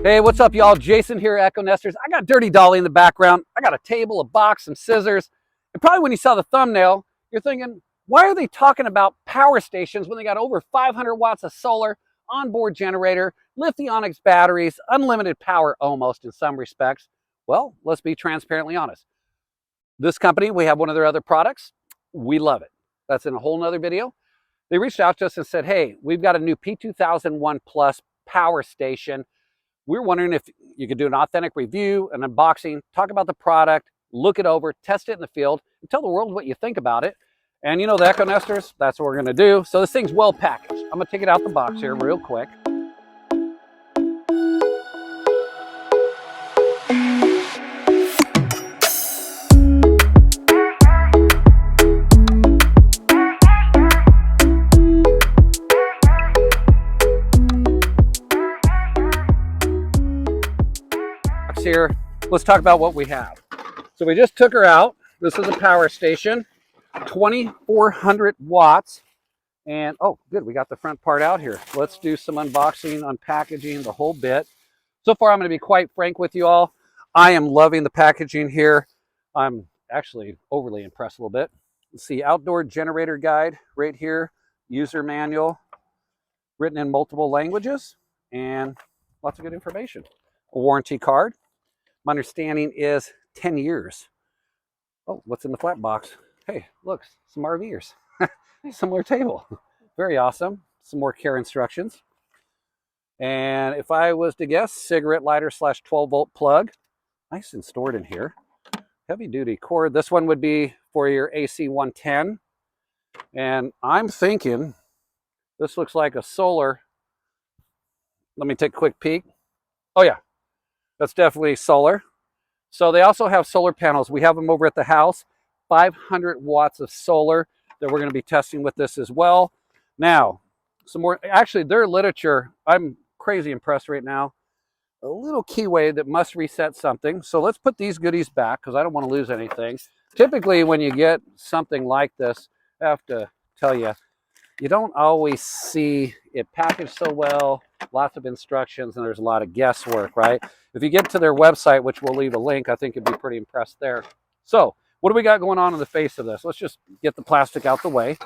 Hey, what's up, y'all? Jason here at Echo Nesters. I got Dirty Dolly in the background. I got a table, a box, some scissors. And probably when you saw the thumbnail, you're thinking, why are they talking about power stations when they got over 500 watts of solar, onboard generator, lithium-ion batteries, unlimited power almost in some respects? Well, let's be transparently honest. This company, we have one of their other products. We love it. That's in a whole nother video. They reached out to us and said, hey, we've got a new P2001 Plus power station. We're wondering if you could do an authentic review, an unboxing, talk about the product, look it over, test it in the field, and tell the world what you think about it. And you know, the Echo Nesters, that's what we're gonna do. So this thing's well packaged. I'm gonna take it out the box here real quick. Here, let's talk about what we have. So we just took her out. This is a power station, 2400 watts. And oh, good, we got the front part out here. Let's do some unboxing, unpackaging, the whole bit. So far, I'm going to be quite frank with you all. I am loving the packaging here. I'm actually overly impressed a little bit. Let's see, outdoor generator guide right here, user manual, written in multiple languages, and lots of good information. A warranty card. My understanding is 10 years. Oh, what's in the flat box? Hey, look, some RVers. Similar table. Very awesome. Some more care instructions. And if I was to guess, cigarette lighter / 12 volt plug. Nice and stored in here. Heavy duty cord. This one would be for your AC 110. And I'm thinking this looks like a solar. Let me take a quick peek. Oh yeah, that's definitely solar. So they also have solar panels. We have them over at the house. 500 watts of solar that we're going to be testing with this as well. Now, some more, actually their literature, I'm crazy impressed right now. A little keyway that must reset something. So let's put these goodies back because I don't want to lose anything. Typically when you get something like this, I have to tell you, you don't always see it packaged so well, lots of instructions, and there's a lot of guesswork, right? If you get to their website, which we'll leave a link, I think you'd be pretty impressed there. So what do we got going on in the face of this? Let's just get the plastic out the way.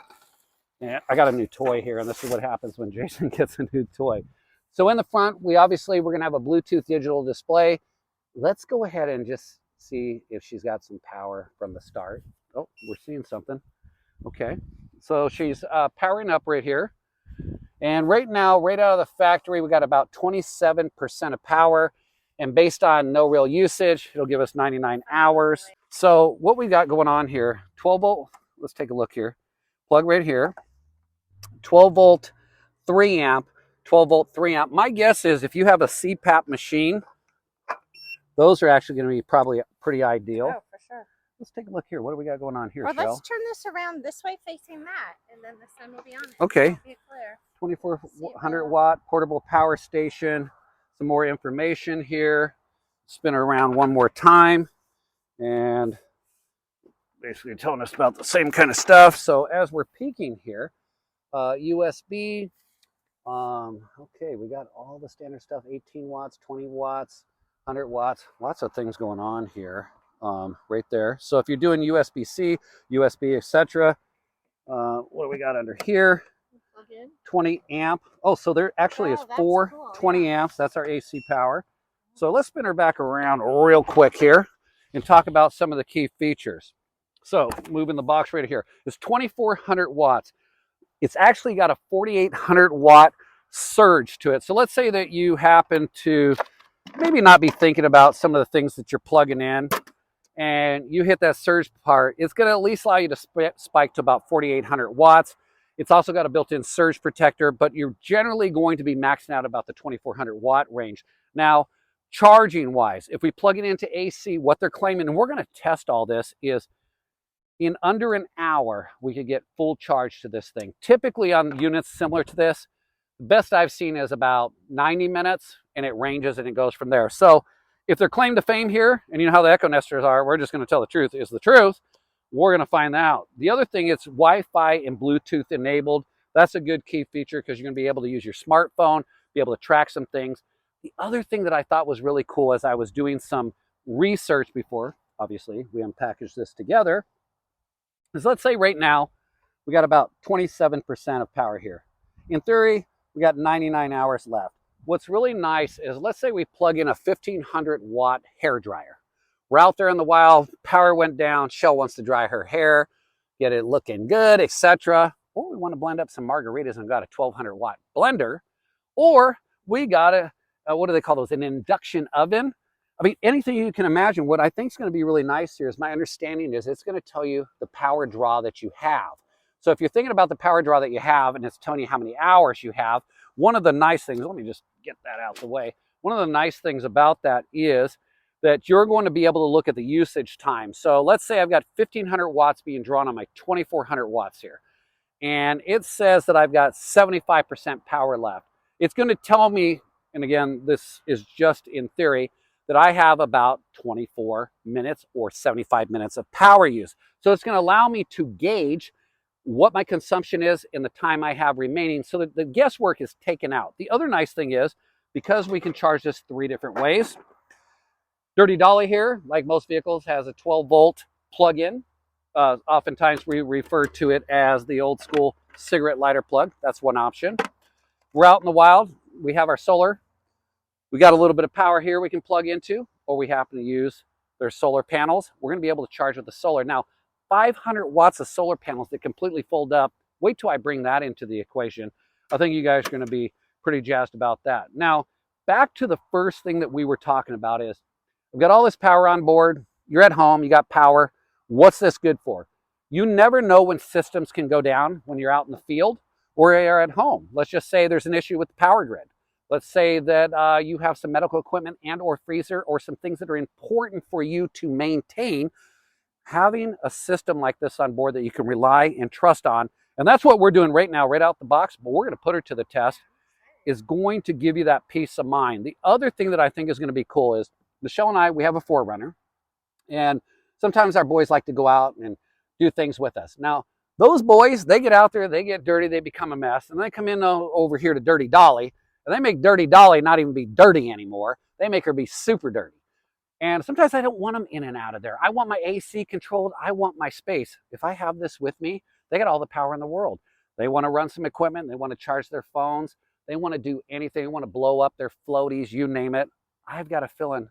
And I got a new toy here, and this is what happens when Jason gets a new toy. So in the front, we're going to have a Bluetooth digital display. Let's go ahead and just see if she's got some power from the start. Oh, we're seeing something. Okay, so she's powering up right here. And right now, right out of the factory, we got about 27% of power. And based on no real usage, it'll give us 99 hours. So what we got going on here, 12 volt, let's take a look here. Plug right here, 12 volt, 3 amp, 12 volt, 3 amp. My guess is if you have a CPAP machine, those are actually going to be probably pretty ideal. Oh, for sure. Let's take a look here. What do we got going on here, Well, Shell? let's turn this around this way facing that, and then the sun will be on it. Okay. Be clear. 2400 watt portable power station. Some more information here. Spin her around one more time. And basically telling us about the same kind of stuff. So as we're peeking here, USB. Okay, we got all the standard stuff, 18 watts, 20 watts, 100 watts. Lots of things going on here. Right there. So if you're doing USB-C, USB, etc., what do we got under here? Plug in. 20 amp. Oh, so there actually is four cool. 20 amps. That's our AC power. So let's spin her back around real quick here and talk about some of the key features. So moving the box right here. It's 2400 watts. It's actually got a 4800 watt surge to it. So let's say that you happen to maybe not be thinking about some of the things that you're plugging in, and you hit that surge part, it's going to at least allow you to spike to about 4,800 watts. It's also got a built-in surge protector, but you're generally going to be maxing out about the 2,400 watt range. Now, charging-wise, if we plug it into AC, what they're claiming, and we're going to test all this, is in under an hour, we could get full charge to this thing. Typically on units similar to this, the best I've seen is about 90 minutes, and it ranges and it goes from there. So if their claim to fame here, and you know how the Echo Nesters are, we're just going to tell the truth, is the truth. We're going to find out. The other thing, it's Wi-Fi and Bluetooth enabled. That's a good key feature because you're going to be able to use your smartphone, be able to track some things. The other thing that I thought was really cool as I was doing some research before, obviously, we unpackaged this together, is let's say right now we got about 27% of power here. In theory, we got 99 hours left. What's really nice is let's say we plug in a 1500 watt hair dryer. We're out there in the wild, power went down, Shell wants to dry her hair, get it looking good, etc. Or we want to blend up some margaritas and got a 1200 watt blender. Or we got what do they call those? An induction oven. I mean, anything you can imagine. What I think is going to be really nice here is my understanding is it's going to tell you the power draw that you have. So if you're thinking about the power draw that you have and it's telling you how many hours you have, one of the nice things, let me just get that out the way. One of the nice things about that is that you're going to be able to look at the usage time. So let's say I've got 1500 watts being drawn on my 2400 watts here. And it says that I've got 75% power left. It's going to tell me, and again, this is just in theory, that I have about 24 minutes or 75 minutes of power use. So it's going to allow me to gauge what my consumption is in the time I have remaining so that the guesswork is taken out. The other nice thing is, because we can charge this 3 different ways, Dirty Dolly here, like most vehicles, has a 12-volt plug-in. Oftentimes we refer to it as the old school cigarette lighter plug. That's one option. We're out in the wild. We have our solar. We got a little bit of power here we can plug into, or we happen to use their solar panels. We're going to be able to charge with the solar. Now, 500 watts of solar panels that completely fold up. Wait till I bring that into the equation. I think you guys are going to be pretty jazzed about that. Now, back to the first thing that we were talking about is we've got all this power on board. You're at home. You got power. What's this good for? You never know when systems can go down when you're out in the field or you're at home. Let's just say there's an issue with the power grid. Let's say that you have some medical equipment and or freezer or some things that are important for you to maintain. Having a system like this on board that you can rely and trust on, and that's what we're doing right now, right out the box, but we're going to put her to the test, is going to give you that peace of mind. The other thing that I think is going to be cool is Michelle and I, we have a 4Runner, and sometimes our boys like to go out and do things with us. Now, those boys, they get out there, they get dirty, they become a mess, and they come in over here to Dirty Dolly, and they make Dirty Dolly not even be dirty anymore. They make her be super dirty. And sometimes I don't want them in and out of there. I want my AC controlled. I want my space. If I have this with me, they got all the power in the world. They want to run some equipment. They want to charge their phones. They want to do anything. They want to blow up their floaties, you name it. I've got a feeling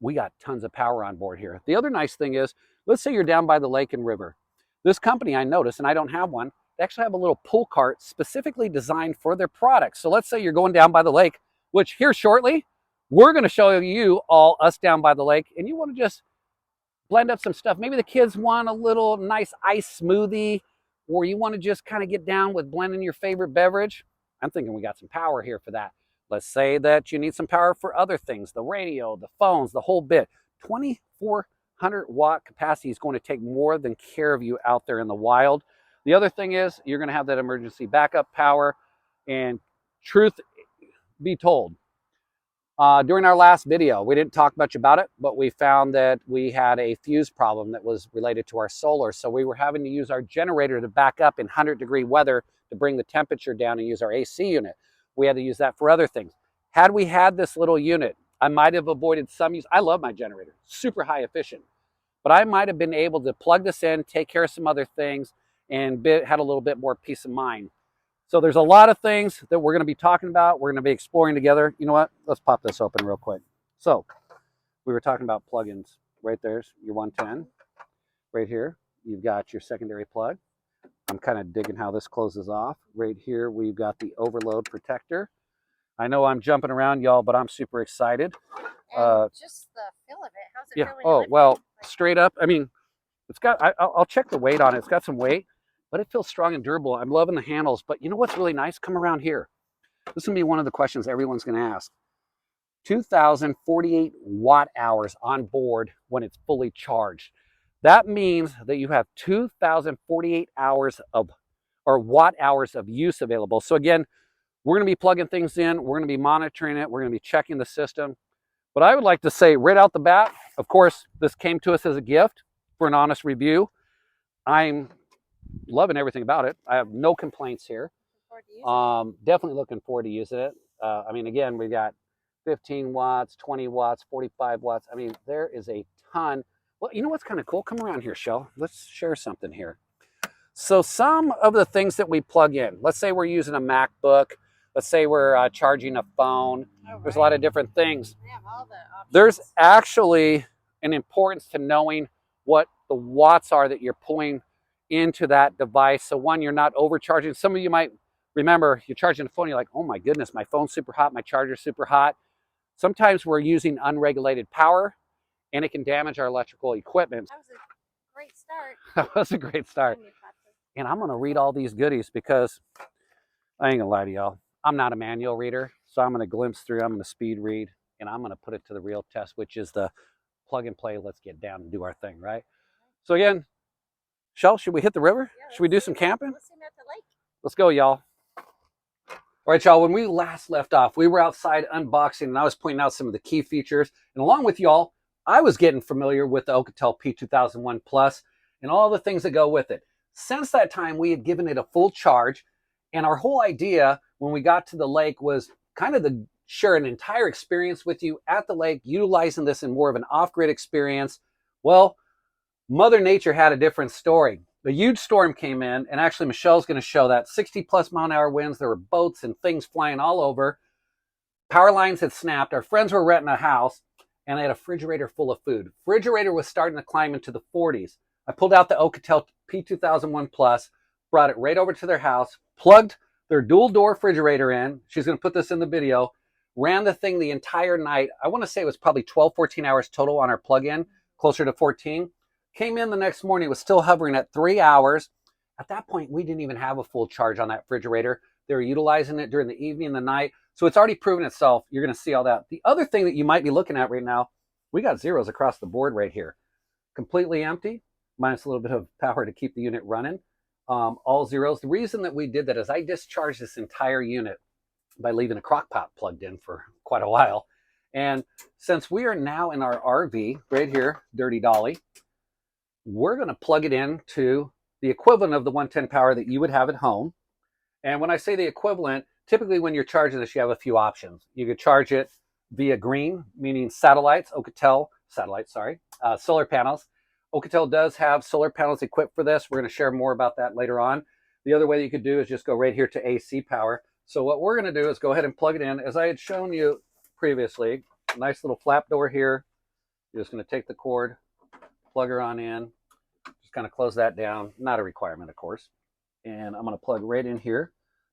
we got tons of power on board here. The other nice thing is, let's say you're down by the lake and river. This company, I noticed, and I don't have one, they actually have a little pull cart specifically designed for their products. So let's say you're going down by the lake, which here shortly, we're going to show you all us down by the lake, and you want to just blend up some stuff. Maybe the kids want a little nice ice smoothie, or you want to just kind of get down with blending your favorite beverage. I'm thinking we got some power here for that. Let's say that you need some power for other things, the radio, the phones, the whole bit. 2400 watt capacity is going to take more than care of you out there in the wild. The other thing is you're going to have that emergency backup power, and truth be told, during our last video, we didn't talk much about it, but we found that we had a fuse problem that was related to our solar. So we were having to use our generator to back up in 100-degree weather to bring the temperature down and use our AC unit. We had to use that for other things. Had we had this little unit, I might have avoided some use. I love my generator, super high efficient, but I might have been able to plug this in, take care of some other things, and had a little bit more peace of mind. So there's a lot of things that we're going to be talking about. We're going to be exploring together. You know what? Let's pop this open real quick. So we were talking about plugins. Right there's your 110. Right here, you've got your secondary plug. I'm kind of digging how this closes off. Right here, we've got the overload protector. I know I'm jumping around, y'all, but I'm super excited. And just the feel of it. How's it Yeah. feel when Oh, you lift well, it? straight up. I mean, it's got, I'll check the weight on it. It's got some weight, but it feels strong and durable. I'm loving the handles. But you know what's really nice? Come around here. This is going to be one of the questions everyone's going to ask. 2,048 watt hours on board when it's fully charged. That means that you have 2,048 hours of, or watt hours of use available. So again, we're going to be plugging things in. We're going to be monitoring it. We're going to be checking the system. But I would like to say right out the bat, of course, this came to us as a gift for an honest review. I'm loving everything about it. I have no complaints here. Forward to use it. Definitely looking forward to using it. I mean, again, we got 15 watts, 20 watts, 45 watts. I mean, there is a ton. Well, you know what's kind of cool? Come around here, Shell. Let's share something here. So some of the things that we plug in, let's say we're using a MacBook, let's say we're charging a phone. Oh, There's a lot of different things. They have all the options. There's actually an importance to knowing what the watts are that you're pulling into that device. So one, you're not overcharging. Some of you might remember you're charging a phone, you're like, oh my goodness, my phone's super hot, my charger's super hot. Sometimes we're using unregulated power and it can damage our electrical equipment. That was a great start. That was a great start. And I'm going to read all these goodies because I ain't going to lie to y'all. I'm not a manual reader, so I'm going to glimpse through, I'm going to speed read, and I'm going to put it to the real test, which is the plug and play. Let's get down and do our thing, right? So again, Shell, should we hit the river? Yeah, should we do some camping? Let's see them at the lake. Let's go, y'all. All right, y'all, when we last left off, we were outside unboxing, and I was pointing out some of the key features. And along with y'all, I was getting familiar with the Oukitel P2001 Plus and all the things that go with it. Since that time, we had given it a full charge, and our whole idea when we got to the lake was kind of to share an entire experience with you at the lake, utilizing this in more of an off-grid experience. Well, Mother Nature had a different story. A huge storm came in, and actually Michelle's going to show that 60+ mile-an-hour winds. There were boats and things flying all over. Power lines had snapped. Our friends were renting a house, and they had a refrigerator full of food. Refrigerator was starting to climb into the 40s. I pulled out the Oukitel P2001 Plus, brought it right over to their house, plugged their dual-door refrigerator in. She's going to put this in the video. Ran the thing the entire night. I want to say it was probably 12, 14 hours total on our plug-in, closer to 14. Came in the next morning, it was still hovering at 3 hours. At that point, we didn't even have a full charge on that refrigerator. They were utilizing it during the evening and the night. So it's already proven itself. You're going to see all that. The other thing that you might be looking at right now, we got zeros across the board right here. Completely empty, minus a little bit of power to keep the unit running. All zeros. The reason that we did that is I discharged this entire unit by leaving a crock pot plugged in for quite a while. And since we are now in our RV right here, Dirty Dolly, we're going to plug it in to the equivalent of the 110 power that you would have at home. And when I say the equivalent, typically when you're charging this, you have a few options. You could charge it via green, meaning satellites, solar panels. Oukitel does have solar panels equipped for this. We're going to share more about that later on. The other way that you could do is just go right here to AC power. So what we're going to do is go ahead and plug it in. As I had shown you previously, nice little flap door here. You're just going to take the cord, plug her on in, just kind of close that down. Not a requirement, of course. And I'm going to plug right in here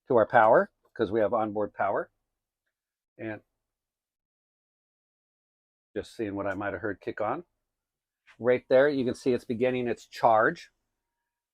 to our power because we have onboard power. And just seeing what I might have heard kick on. Right there, you can see it's beginning its charge.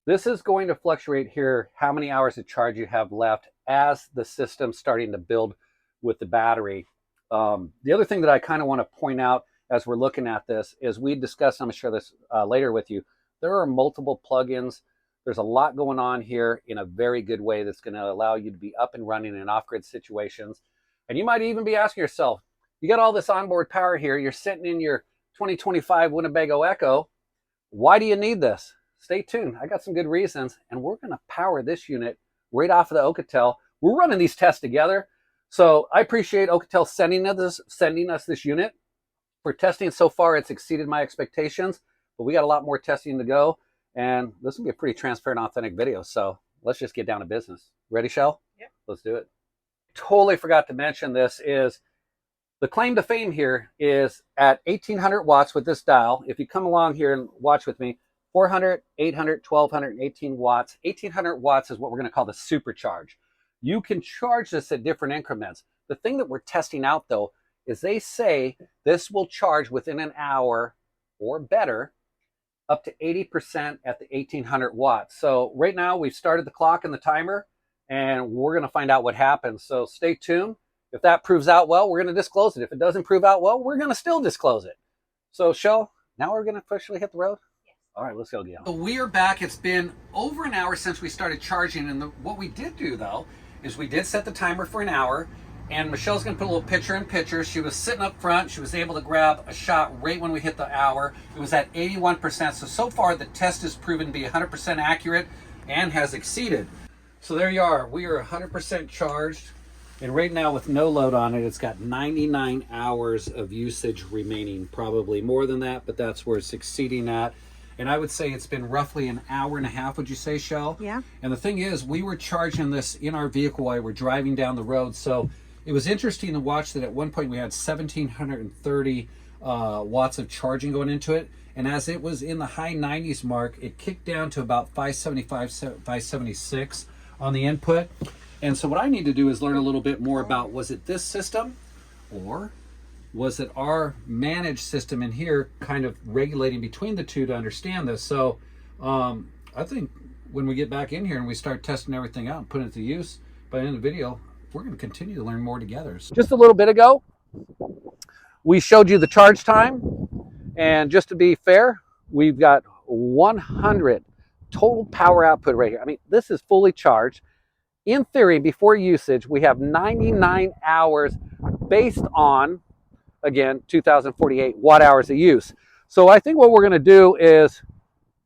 This is going to fluctuate here how many hours of charge you have left as the system's starting to build with the battery. The other thing that I kind of want to point out as we're looking at this is we discussed, I'm going to share this later with you, there are multiple plugins. There's a lot going on here in a very good way that's going to allow you to be up and running in off-grid situations. And you might even be asking yourself, you got all this onboard power here, you're sitting in your 2025 Winnebago Echo, why do you need this? Stay tuned. I got some good reasons, and we're going to power this unit right off of the Oukitel. We're running these tests together, so I appreciate Oukitel sending us this unit. For testing so far, it's exceeded my expectations, but we got a lot more testing to go, and this will be a pretty transparent, authentic video, so let's just get down to business. Ready, Shell? Yeah. Let's do it. Totally forgot to mention this is the claim to fame here is at 1800 watts with this dial. If you come along here and watch with me, 400, 800, 1200, 18 watts. 1800 watts is what we're going to call the supercharge. You can charge this at different increments. The thing that we're testing out, though, is they say this will charge within an hour or better up to 80% at the 1800 watts. So right now we've started the clock and the timer, and we're going to find out what happens. So stay tuned. If that proves out well, we're going to disclose it. If it doesn't prove out well, we're going to still disclose it. So, Shell, now we're going to officially hit the road? Yes. All right, let's go, Gail. So we are back. It's been over an hour since we started charging. And what we did do, though, is we did set the timer for an hour. And Michelle's going to put a little picture in picture. She was sitting up front. She was able to grab a shot right when we hit the hour. It was at 81%. So far, the test has proven to be 100% accurate and has exceeded. So there you are. We are 100% charged. And right now with no load on it, it's got 99 hours of usage remaining, probably more than that, but that's where it's exceeding at. And I would say it's been roughly an hour and a half, would you say, Shell? Yeah. And the thing is, we were charging this in our vehicle while we're driving down the road. So it was interesting to watch that at one point we had 1,730 watts of charging going into it. And as it was in the high 90s mark, it kicked down to about 575, 576 on the input. And so what I need to do is learn a little bit more about, was it this system or was it our managed system in here kind of regulating between the two to understand this? So I think when we get back in here and we start testing everything out and putting it to use, by the end of the video, we're going to continue to learn more together. So just a little bit ago, we showed you the charge time. And just to be fair, we've got 100 total power output right here. I mean, this is fully charged. In theory, before usage, we have 99 hours based on, again, 2,048 watt hours of use. So I think what we're going to do is,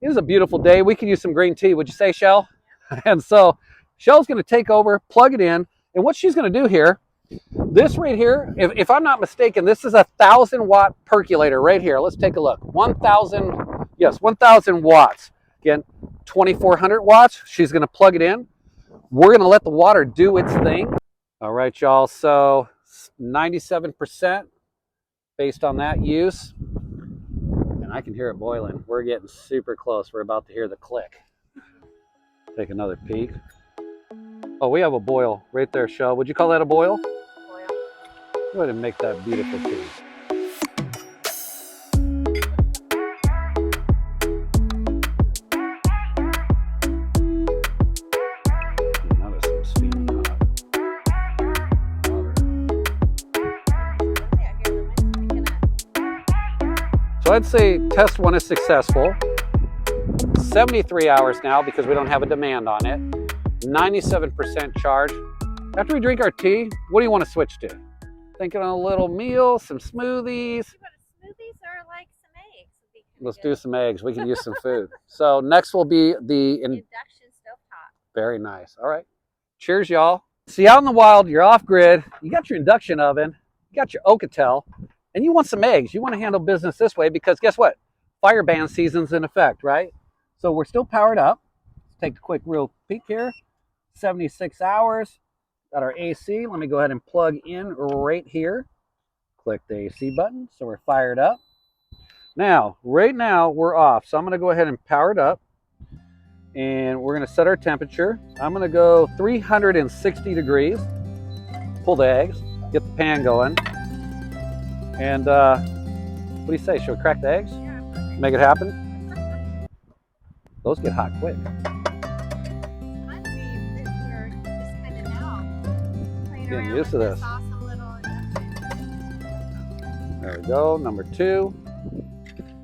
it is a beautiful day. We can use some green tea. Would you say, Shell? And so Shell's going to take over, plug it in. And what she's going to do here, this right here, if I'm not mistaken, this is a 1,000 watt percolator right here. Let's take a look. 1,000, yes, 1,000 watts. Again, 2,400 watts. She's going to plug it in. We're going to let the water do its thing. All right, y'all. So 97% based on that use. And I can hear it boiling. We're getting super close. We're about to hear the click. Take another peek. Oh, we have a boil right there, Shell. Would you call that a boil? Boil. Go ahead and make that beautiful tea. Now there's some steaming hot water. Yeah, I hear the wind picking up. So I'd say test one is successful. 73 hours now because we don't have a demand on it. 97% charge. After we drink our tea, what do you want to switch to? Thinking on a little meal, some smoothies. But smoothies are like some eggs. Would be kinda Let's good. do some eggs. We can use some food. So next will be the Induction stovetop. very nice. All right. Cheers, y'all. See, out in the wild, you're off grid. You got your induction oven. You got your Oukitel, and you want some eggs. You want to handle business this way because guess what? Fire ban season's in effect, right? So we're still powered up. Let's take a quick real peek here. 76 hours. Got our AC. Let me go ahead and plug in right here. Click the AC button. So we're fired up. Now, right now, we're off. So I'm going to go ahead and power it up. And we're going to set our temperature. I'm going to go 360 degrees. Pull the eggs. Get the pan going. And what do you say? Should we crack the eggs? Yeah, Make it happen? Those get hot quick. I believe that we're just kind of now playing Getting around used to with this. awesome little induction. There we go, number 2.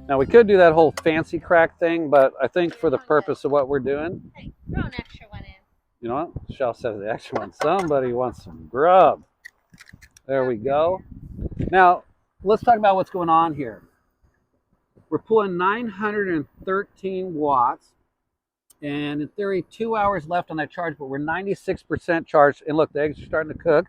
Now we could do that whole fancy crack thing, but I think for the purpose of what we're doing, Hey, throw an extra one in. you know what? Shell says the extra one. Somebody wants some grub. There we go. Now, let's talk about what's going on here. We're pulling 913 watts. And in theory, 2 hours left on that charge, but we're 96% charged. And look, the eggs are starting to cook.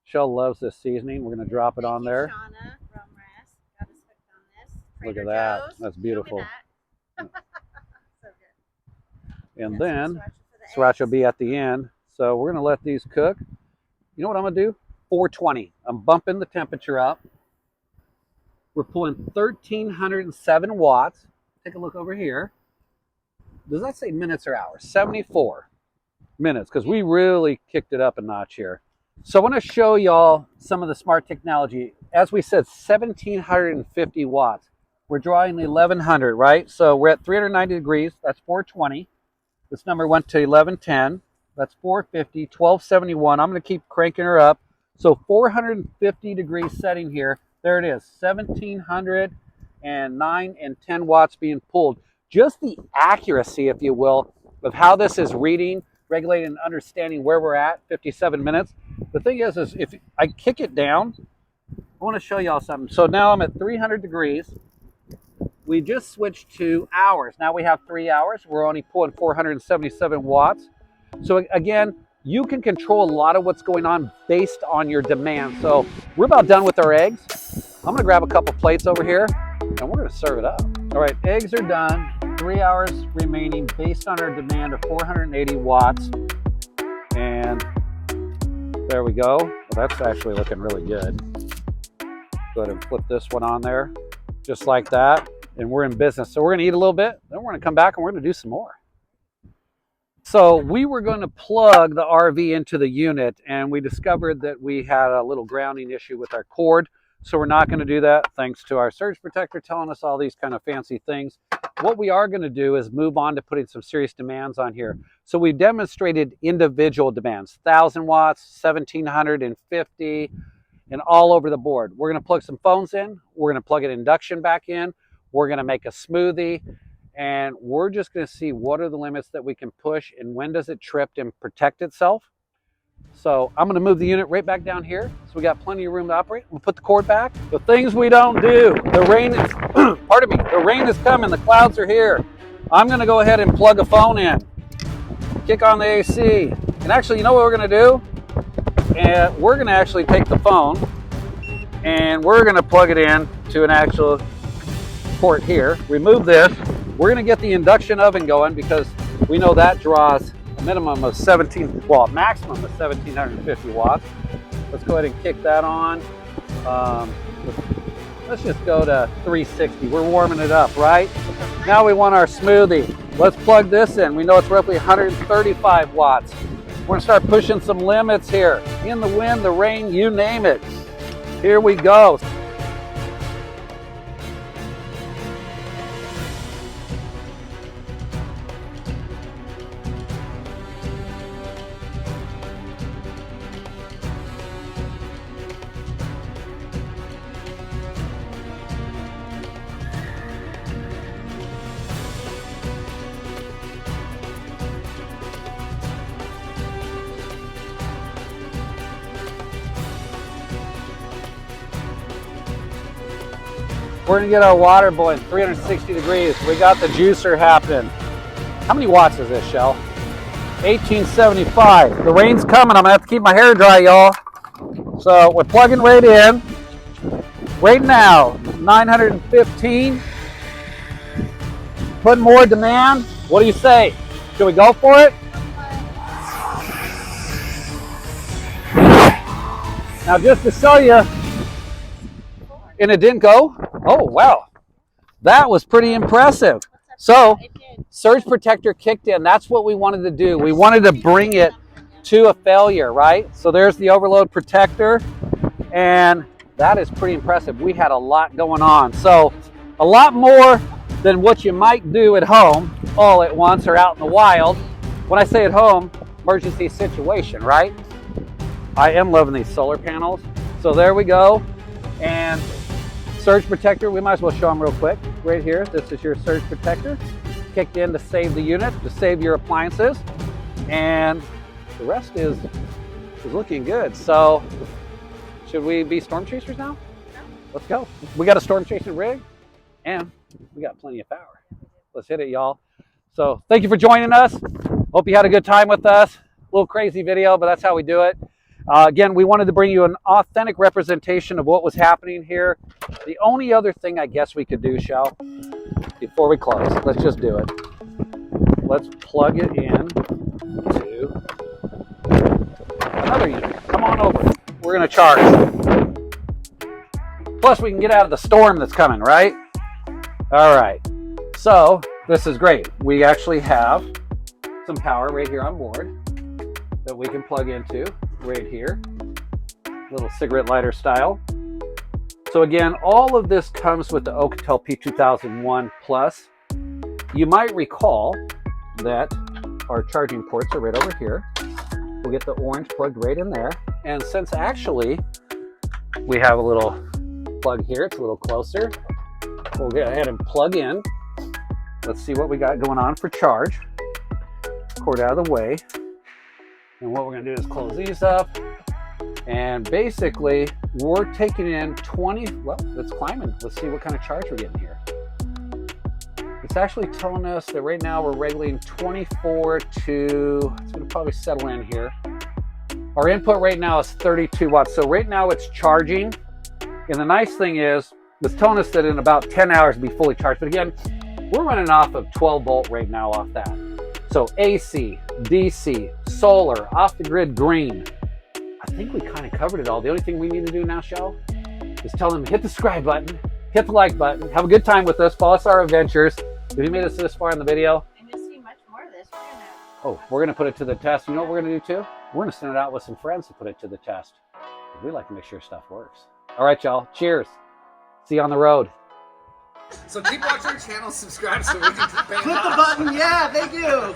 Shell loves this seasoning. We're going to drop it on there. Shauna from Rest got us hooked on this. Look Trader at that. Joe's. That's Show me beautiful. that. So good. And Got some then sriracha for the sriracha will eggs. be at the end. So we're going to let these cook. You know what I'm going to do? 420. I'm bumping the temperature up. We're pulling 1,307 watts. Take a look over here. Does that say minutes or hours? 74 minutes, because we really kicked it up a notch here. So I want to show y'all some of the smart technology. As we said, 1,750 watts. We're drawing 1,100, right? So we're at 390 degrees. That's 420. This number went to 1110. That's 450, 1271. I'm going to keep cranking her up. So 450 degree setting here. There it is, 1,709 and 10 watts being pulled. Just the accuracy, if you will, of how this is reading, regulating, and understanding where we're at, 57 minutes. The thing is if I kick it down, I want to show y'all something. So now I'm at 300 degrees. We just switched to hours. Now we have 3 hours. We're only pulling 477 watts. So again, you can control a lot of what's going on based on your demand. So we're about done with our eggs. I'm gonna grab a couple plates over here and we're gonna serve it up. All right, eggs are done. 3 hours remaining based on our demand of 480 watts. And there we go. Well, that's actually looking really good. Go ahead and flip this one on there, just like that. And we're in business. So we're gonna eat a little bit, then we're gonna come back and we're gonna do some more. So we were going to plug the RV into the unit, and we discovered that we had a little grounding issue with our cord. So we're not going to do that, thanks to our surge protector telling us all these kind of fancy things. What we are going to do is move on to putting some serious demands on here. So we demonstrated individual demands, 1,000 watts, 1,750, and all over the board. We're going to plug some phones in. We're going to plug an induction back in. We're going to make a smoothie. And we're just going to see what are the limits that we can push and when does it trip and protect itself. So I'm going to move the unit right back down here. So we got plenty of room to operate. We'll put the cord back. The things we don't do. The rain is, pardon me, the rain is coming. The clouds are here. I'm going to go ahead and plug a phone in. Kick on the AC. And actually, you know what we're going to do? And we're going to actually take the phone and we're going to plug it in to an actual port here. Remove this. We're going to get the induction oven going because we know that draws a minimum of maximum of 1,750 watts. Let's go ahead and kick that on. Let's just go to 360. We're warming it up, right? Now we want our smoothie. Let's plug this in. We know it's roughly 135 watts. We're going to start pushing some limits here. In the wind, the rain, you name it. Here we go. We're gonna get our water boiling 360 degrees. We got the juicer happening. How many watts is this, Shell? 1875. The rain's coming. I'm gonna have to keep my hair dry, y'all. So we're plugging right in. Right now, 915. Put more demand. What do you say? Should we go for it? Now just to show you, and it didn't go? Oh, wow. That was pretty impressive. So, surge protector kicked in. That's what we wanted to do. We wanted to bring it to a failure, right? So there's the overload protector, and that is pretty impressive. We had a lot going on. So, a lot more than what you might do at home all at once or out in the wild. When I say at home, emergency situation, right? I am loving these solar panels. So there we go. And surge protector, we might as well show them real quick. Right here, this is your surge protector. Kicked in to save the unit, to save your appliances. And the rest is looking good. So, should we be storm chasers now? Let's go. We got a storm chasing rig, and we got plenty of power. Let's hit it, y'all. So, thank you for joining us. Hope you had a good time with us. A little crazy video, but that's how we do it. Again, we wanted to bring you an authentic representation of what was happening here. The only other thing I guess we could do, Shell, before we close, let's just do it. Let's plug it in to another unit. Come on over. We're going to charge. Plus, we can get out of the storm that's coming, right? All right. So, this is great. We actually have some power right here on board that we can plug into right here, little cigarette lighter style. So again, all of this comes with the Oukitel P2001 Plus. You might recall that our charging ports are right over here. We'll get the orange plugged right in there. And since actually we have a little plug here, it's a little closer, we'll go ahead and plug in. Let's see what we got going on for charge. Cord out of the way. And what we're going to do is close these up. And basically, we're taking in 20, well, it's climbing. Let's see what kind of charge we're getting here. It's actually telling us that right now we're regulating 24 to, it's going to probably settle in here, Our input right now is 32 watts. So right now it's charging. And the nice thing is, it's telling us that in about 10 hours it'll be fully charged. But again, we're running off of 12 volt right now off that. So AC, DC, solar, off the grid green. I think we kind of covered it all. The only thing we need to do now, Shell, is tell them hit the subscribe button, hit the like button, have a good time with us, follow us our adventures. If you made us this far in the video, And you'll see much more of this. we're gonna put it to the test. You know what we're gonna do too? We're gonna send it out with some friends to put it to the test. We like to make sure stuff works. All right, y'all. Cheers. See you on the road. So keep watching our channel, subscribe so we can keep paying Click the off. button, yeah, thank you.